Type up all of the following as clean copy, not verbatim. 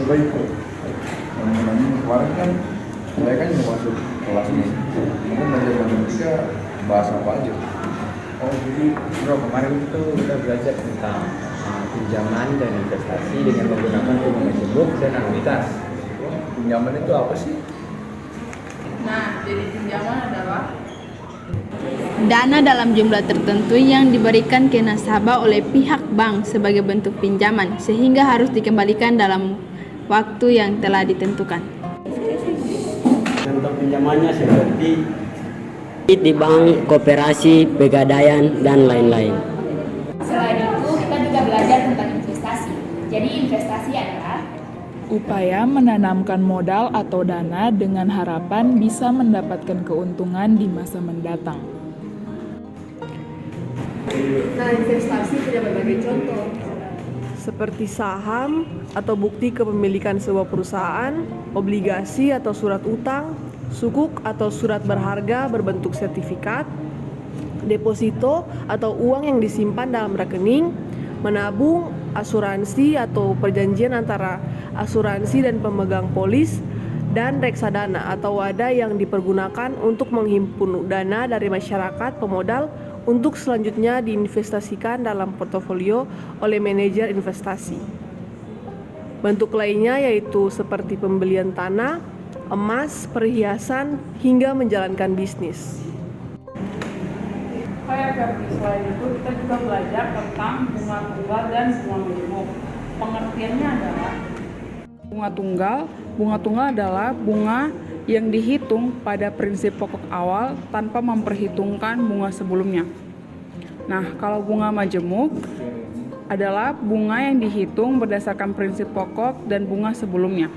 Baik, teman-teman kemarin kan saya kan juga masuk kelas nih, mungkin belajar matematika bahas apa aja? Oh jadi bro, kemarin itu kita belajar tentang pinjaman dan investasi dengan menggunakan bunga majemuk dan anuitas. Pinjaman itu apa sih? Nah, jadi pinjaman adalah dana dalam jumlah tertentu yang diberikan ke nasabah oleh pihak bank sebagai bentuk pinjaman sehingga harus dikembalikan dalam waktu yang telah ditentukan. Contoh pinjamannya seperti di bank, koperasi, pegadaian, dan lain-lain. Selain itu, kita juga belajar tentang investasi. Jadi investasi adalah upaya menanamkan modal atau dana dengan harapan bisa mendapatkan keuntungan di masa mendatang. Nah, investasi punya berbagai contoh, seperti saham atau bukti kepemilikan sebuah perusahaan, obligasi atau surat utang, sukuk atau surat berharga berbentuk sertifikat, deposito atau uang yang disimpan dalam rekening, menabung, asuransi atau perjanjian antara asuransi dan pemegang polis, dan reksadana atau wadah yang dipergunakan untuk menghimpun dana dari masyarakat pemodal untuk selanjutnya diinvestasikan dalam portofolio oleh manajer investasi. Bentuk lainnya yaitu seperti pembelian tanah, emas, perhiasan, hingga menjalankan bisnis. Selain itu kita juga belajar tentang bunga tunggal dan bunga majemuk. Pengertiannya adalah bunga tunggal adalah bunga yang dihitung pada prinsip pokok awal tanpa memperhitungkan bunga sebelumnya. Nah, kalau bunga majemuk adalah bunga yang dihitung berdasarkan prinsip pokok dan bunga sebelumnya.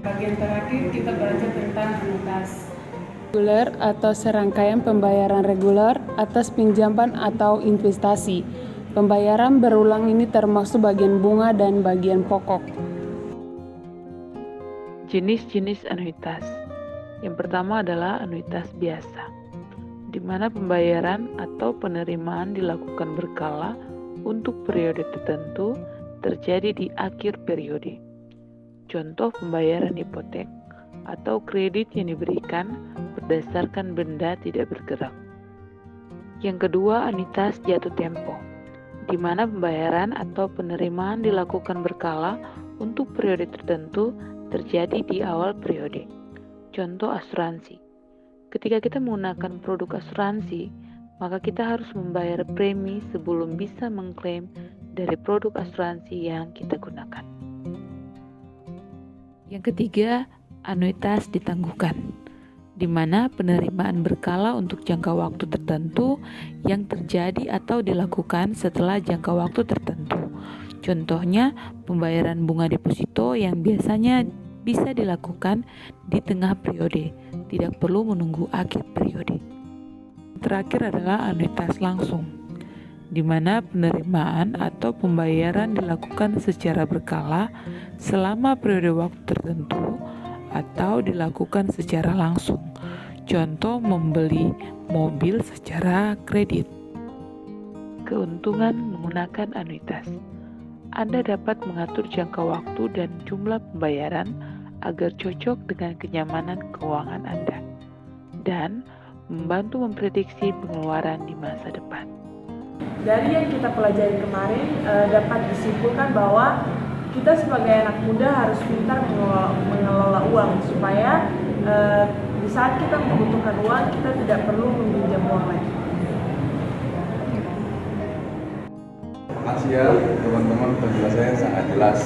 Bagian terakhir kita belajar tentang anuitas. Reguler atau serangkaian pembayaran reguler atas pinjaman atau investasi. Pembayaran berulang ini termasuk bagian bunga dan bagian pokok. Jenis-jenis anuitas. Yang pertama adalah anuitas biasa, di mana pembayaran atau penerimaan dilakukan berkala untuk periode tertentu terjadi di akhir periode. Contoh pembayaran hipotek atau kredit yang diberikan berdasarkan benda tidak bergerak. Yang kedua, anuitas jatuh tempo, di mana pembayaran atau penerimaan dilakukan berkala untuk periode tertentu terjadi di awal periode. Contoh asuransi. Ketika kita menggunakan produk asuransi, maka kita harus membayar premi sebelum bisa mengklaim dari produk asuransi yang kita gunakan. Yang ketiga, anuitas ditangguhkan, di mana penerimaan berkala untuk jangka waktu tertentu yang terjadi atau dilakukan setelah jangka waktu tertentu. Contohnya, pembayaran bunga deposito yang biasanya bisa dilakukan di tengah periode, tidak perlu menunggu akhir periode. Terakhir adalah anuitas langsung, di mana penerimaan atau pembayaran dilakukan secara berkala selama periode waktu tertentu atau dilakukan secara langsung. Contoh, membeli mobil secara kredit. Keuntungan menggunakan anuitas. Anda dapat mengatur jangka waktu dan jumlah pembayaran agar cocok dengan kenyamanan keuangan Anda dan membantu memprediksi pengeluaran di masa depan. Dari yang kita pelajari kemarin dapat disimpulkan bahwa kita sebagai anak muda harus pintar mengelola uang supaya di saat kita membutuhkan uang kita tidak perlu meminjam uang lagi. Makasih ya teman-teman, penjelasannya sangat jelas.